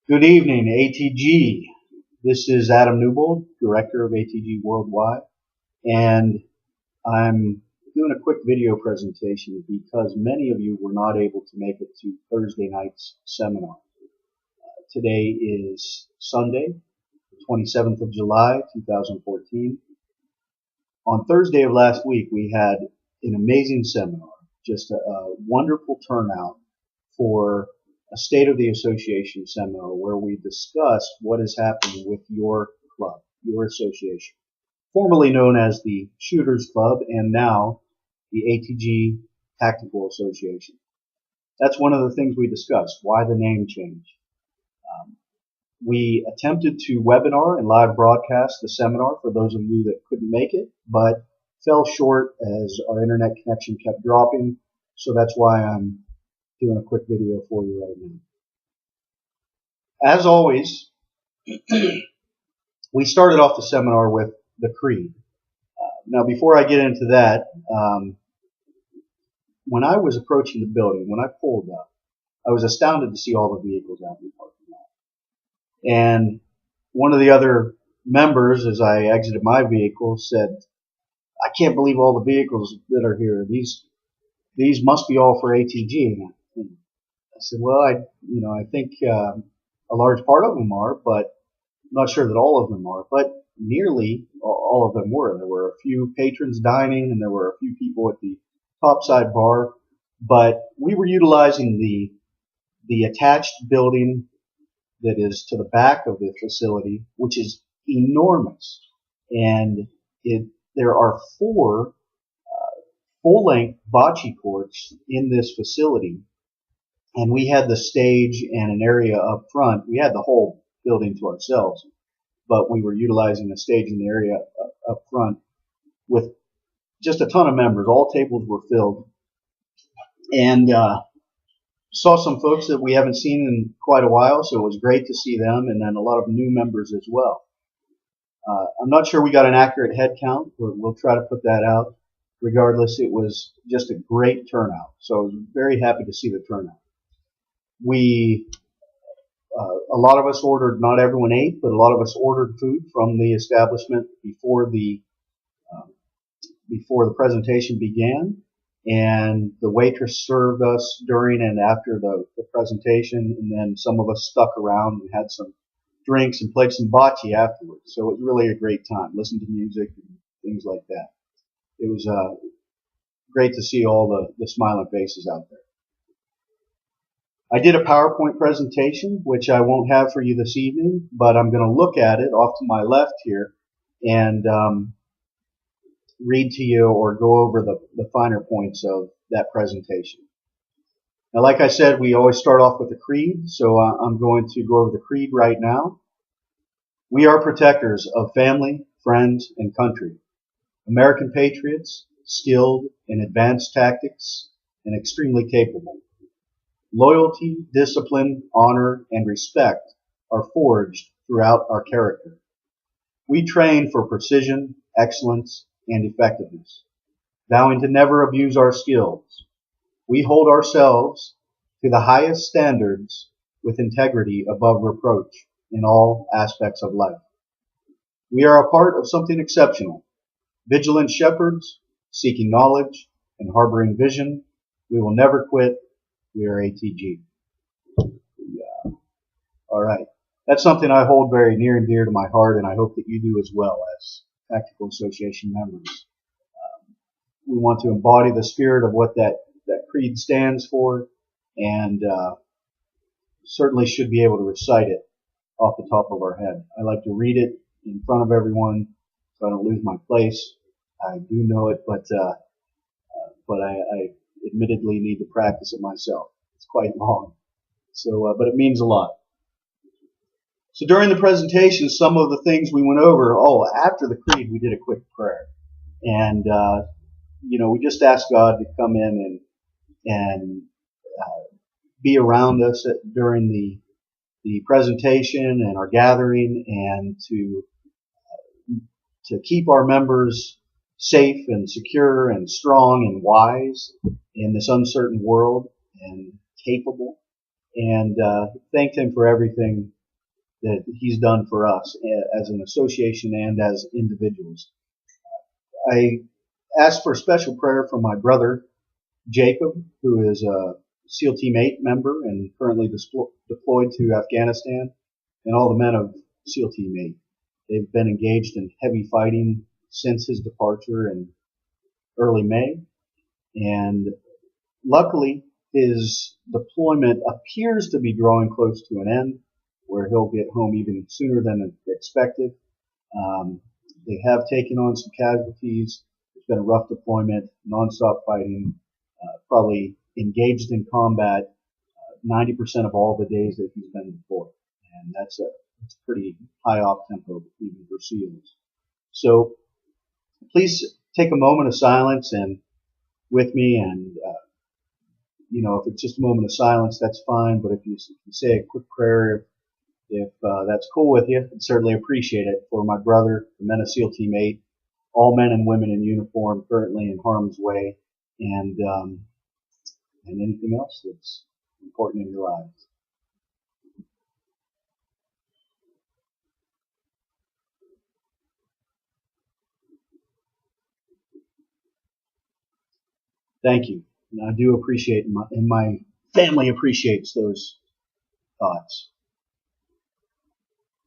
Good evening, ATG. This is Adam Newbold, Director of ATG Worldwide, and I'm doing a quick video presentation because many of you were not able to make it to Thursday night's seminar. Today is Sunday, the 27th of July, 2014. On Thursday of last week, we had an amazing seminar, just a wonderful turnout for a State of the Association seminar where we discussed what is happening with your club, your association, formerly known as the Shooters Club and now the ATG Tactical Association. That's one of the things we discussed, why the name change. We attempted to webinar and live broadcast the seminar for those of you that couldn't make it, but fell short as our internet connection kept dropping, so that's why I'm doing a quick video for you right now. As always, we started off the seminar with the creed. Now, before I get into that, when I was approaching the building, when I pulled up, I was astounded to see all the vehicles out in the parking lot. And one of the other members, as I exited my vehicle, said, "I can't believe all the vehicles that are here. These must be all for ATG." And I said, "Well, I think a large part of them are, but I'm not sure that all of them are." But nearly all of them were. There were a few patrons dining, and there were a few people at the topside bar. But we were utilizing the attached building that is to the back of the facility, which is enormous, and there are four full-length bocce courts in this facility. And we had the stage and an area up front. We had the whole building to ourselves, but we were utilizing the stage and the area up front with just a ton of members. All tables were filled. And saw some folks that we haven't seen in quite a while, so it was great to see them, and then a lot of new members as well. I'm not sure we got an accurate head count, but we'll try to put that out. Regardless, it was just a great turnout, so I was very happy to see the turnout. A lot of us ordered, not everyone ate, but a lot of us ordered food from the establishment before the presentation began, and the waitress served us during and after the presentation, and then some of us stuck around and had some drinks and played some bocce afterwards. So it was really a great time, listened to music and things like that. It was great to see all the smiling faces out there. I did a PowerPoint presentation, which I won't have for you this evening, but I'm going to look at it off to my left here and read to you or go over the finer points of that presentation. Now, like I said, we always start off with the creed, so I'm going to go over the creed right now. We are protectors of family, friends, and country. American patriots, skilled in advanced tactics and extremely capable. Loyalty, discipline, honor, and respect are forged throughout our character. We train for precision, excellence, and effectiveness, vowing to never abuse our skills. We hold ourselves to the highest standards with integrity above reproach in all aspects of life. We are a part of something exceptional. Vigilant shepherds, seeking knowledge and harboring vision. We will never quit. We are ATG. Yeah. All right. That's something I hold very near and dear to my heart, and I hope that you do as well as Tactical Association members. We want to embody the spirit of what that creed stands for, and certainly should be able to recite it off the top of our head. I like to read it in front of everyone so I don't lose my place. I do know it, but I admittedly need to practice it myself. It's quite long, so but it means a lot. So during the presentation, some of the things we went over. After the creed, we did a quick prayer, and we just asked God to come in and be around us during the presentation and our gathering, and to keep our members safe and secure and strong and wise in this uncertain world and capable, and thanked Him for everything that he's done for us as an association and as individuals. I ask for special prayer for my brother Jacob, who is a SEAL Team 8 member and currently deployed to Afghanistan, and all the men of SEAL Team 8. They've been engaged in heavy fighting since his departure in early May, and luckily his deployment appears to be drawing close to an end, where he'll get home even sooner than expected. They have taken on some casualties. It's been a rough deployment, nonstop fighting, probably engaged in combat 90% of all the days that he's been deployed. And that's a pretty high op tempo even for SEALs. So please take a moment of silence and with me, and if it's just a moment of silence, that's fine. But if you say a quick prayer, if that's cool with you, I'd certainly appreciate it for my brother, the men of SEAL Team 8, all men and women in uniform currently in harm's way, and anything else that's important in your lives. Thank you. And I do appreciate, and my family appreciates those thoughts.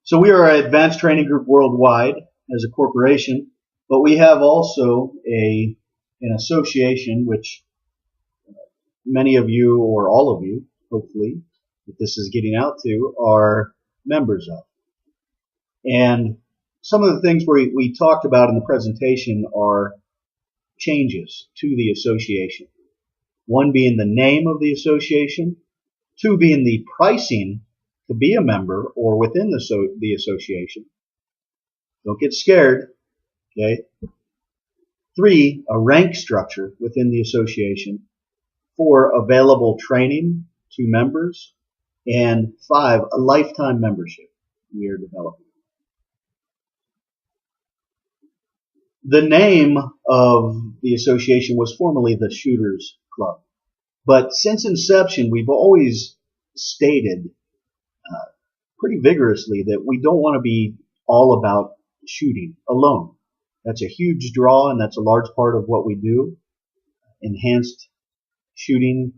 So we are an advanced training group worldwide as a corporation, but we have also an association which many of you, or all of you, hopefully, that this is getting out to, are members of. And some of the things we talked about in the presentation are changes to the association. One being the name of the association, two being the pricing to be a member or within the association. Don't get scared, okay? 3, a rank structure within the association. 4, available training to members. And 5, a lifetime membership we are developing. The name of the association was formerly the Shooters Club. But since inception, we've always stated pretty vigorously that we don't want to be all about shooting alone. That's a huge draw, and that's a large part of what we do. Enhanced shooting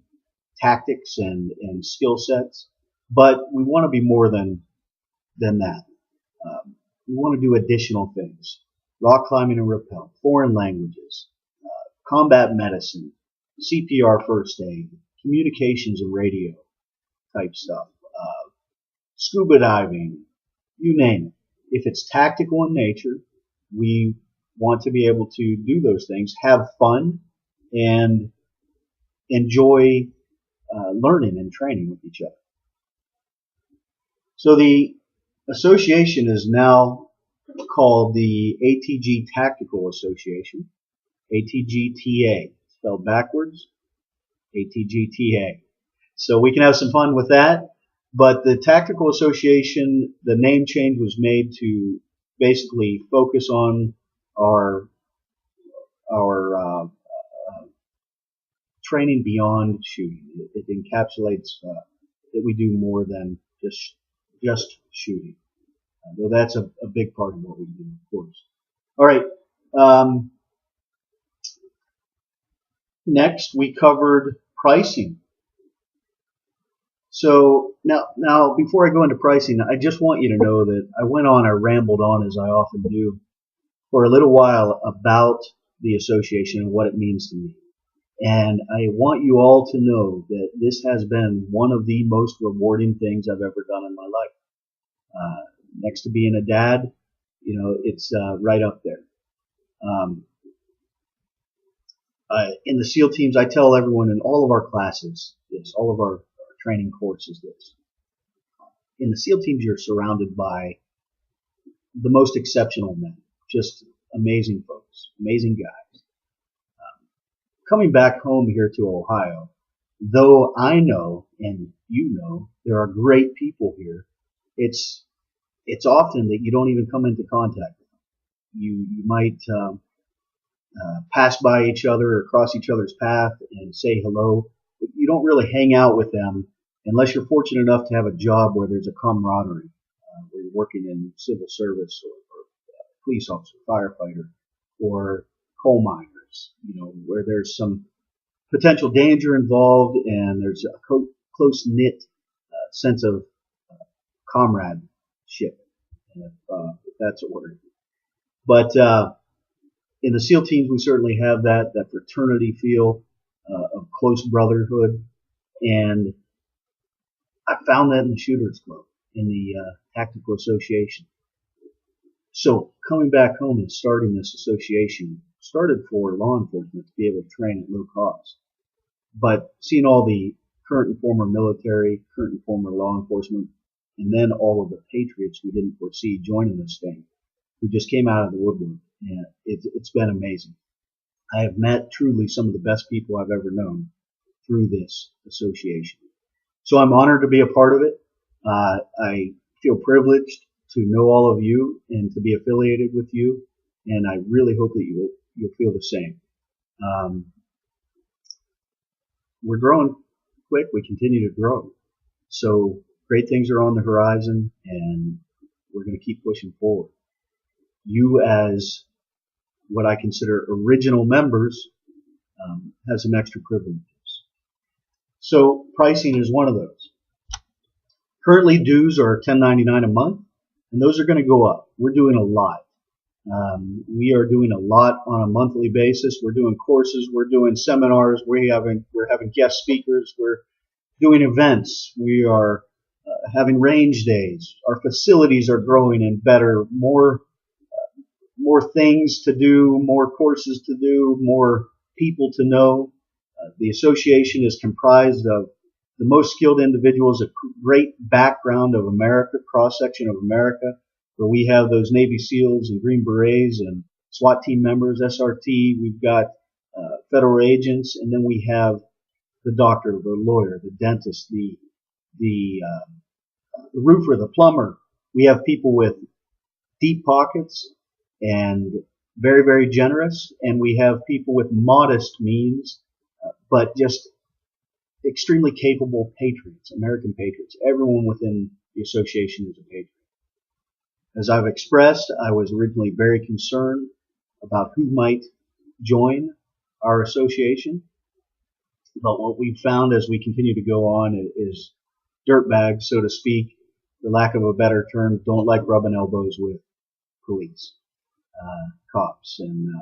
tactics and skill sets. But we want to be more than that. We want to do additional things. Rock climbing and rappel, foreign languages, combat medicine, CPR first aid, communications and radio type stuff, scuba diving, you name it. If it's tactical in nature, we want to be able to do those things, have fun, and enjoy learning and training with each other. So the association is now called the ATG Tactical Association, ATGTA, spelled backwards, ATGTA. So we can have some fun with that. But the Tactical Association, the name change was made to basically focus on our training beyond shooting. It encapsulates that we do more than just shooting. Though that's a big part of what we do, of course. All right. Next, we covered pricing. So now, before I go into pricing, I just want you to know that I rambled on as I often do for a little while about the association and what it means to me. And I want you all to know that this has been one of the most rewarding things I've ever done in my life. Next to being a dad, it's right up there. In the SEAL teams, I tell everyone in all of our classes this, all of our training courses this. In the SEAL teams, you're surrounded by the most exceptional men, just amazing folks, amazing guys. Coming back home here to Ohio, though I know and you know there are great people here, it's often that you don't even come into contact with them. You might pass by each other or cross each other's path and say hello, but you don't really hang out with them unless you're fortunate enough to have a job where there's a camaraderie, you're working in civil service or police officer, firefighter, or coal miners, where there's some potential danger involved and there's a close-knit sense of comradeship, if that's a word. But in the SEAL teams, we certainly have that fraternity feel of close brotherhood, and I found that in the Shooters Club, in the Tactical Association. So coming back home and starting this association started for law enforcement to be able to train at low cost. But seeing all the current and former military, current and former law enforcement, and then all of the patriots we didn't foresee joining this thing, who just came out of the woodwork, and it's been amazing. I have met truly some of the best people I've ever known through this association. So I'm honored to be a part of it. I feel privileged to know all of you and to be affiliated with you, and I really hope that you'll feel the same. We're growing quick. We continue to grow. So great things are on the horizon, and we're going to keep pushing forward. You, as what I consider original members, have some extra privileges. So pricing is one of those. Currently, dues are $10.99 a month, and those are going to go up. We're doing a lot. We are doing a lot on a monthly basis. We're doing courses. We're doing seminars. We're having guest speakers. We're doing events. We are having range days. Our facilities are growing and better. More things to do, more courses to do, more people to know. The association is comprised of the most skilled individuals, a great background of America, cross-section of America, where we have those Navy SEALs and Green Berets and SWAT team members, SRT. We've got federal agents, and then we have the doctor, the lawyer, the dentist, the roofer, the plumber. We have people with deep pockets and very, very generous, and we have people with modest means, but just extremely capable patriots, American patriots. Everyone within the association is a patriot. As I've expressed, I was originally very concerned about who might join our association, but what we've found as we continue to go on is dirtbags, so to speak, for lack of a better term, don't like rubbing elbows with police, cops, and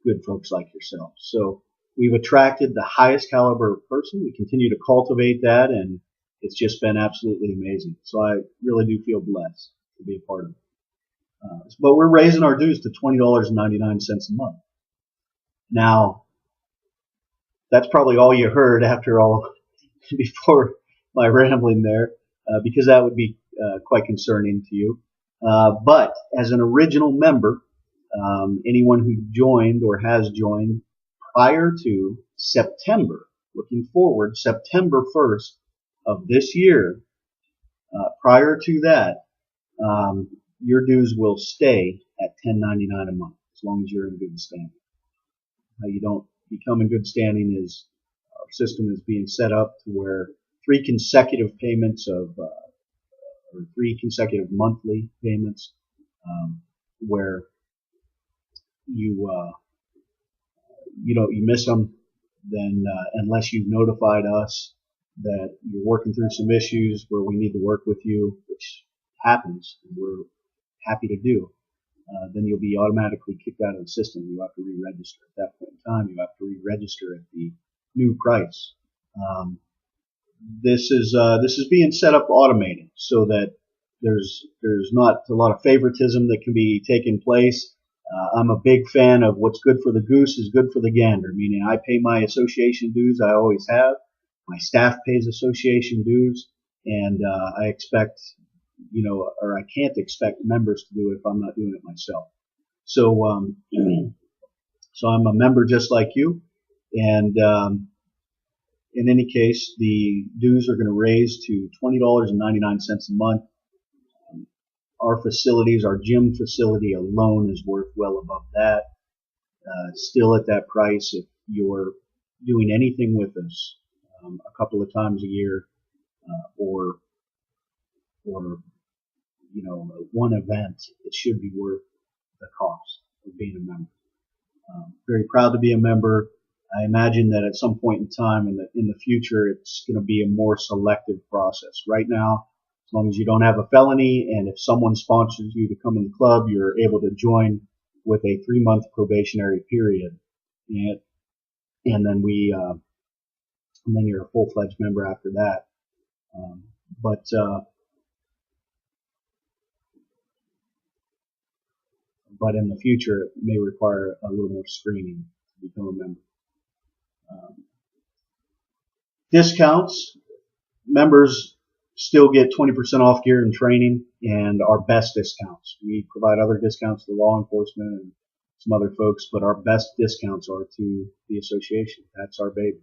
good folks like yourself. So we've attracted the highest caliber person. We continue to cultivate that, and it's just been absolutely amazing. So I really do feel blessed to be a part of it. But we're raising our dues to $20.99 a month. Now, that's probably all you heard after all, before my rambling there, because that would be quite concerning to you. But as an original member, anyone who joined or has joined prior to September, looking forward, September 1st of this year, prior to that, your dues will stay at $10.99 a month as long as you're in good standing. How you don't become in good standing is our system is being set up to where 3 consecutive payments of or 3 consecutive monthly payments, where you miss them, then unless you've notified us that you're working through some issues where we need to work with you, which happens, and we're happy to do, then you'll be automatically kicked out of the system. You have to re-register. At that point in time, you have to re-register at the new price. This is being set up automated so that there's not a lot of favoritism that can be taking place. I'm a big fan of what's good for the goose is good for the gander, meaning I pay my association dues. I always have. My staff pays association dues, and I expect, or I can't expect members to do it if I'm not doing it myself. So, so I'm a member just like you, and in any case, the dues are going to raise to $20.99 a month. Our facilities, our gym facility alone is worth well above that. Still at that price, if you're doing anything with us a couple of times a year, or one event, it should be worth the cost of being a member. Very proud to be a member. I imagine that at some point in time in the future, it's going to be a more selective process. Right now, as long as you don't have a felony, and if someone sponsors you to come in the club, you're able to join with a 3-month probationary period, and then you're a full-fledged member after that. But in the future, it may require a little more screening to become a member. Discounts. Members still get 20% off gear and training, and our best discounts. We provide other discounts to law enforcement and some other folks, but our best discounts are to the association. That's our baby.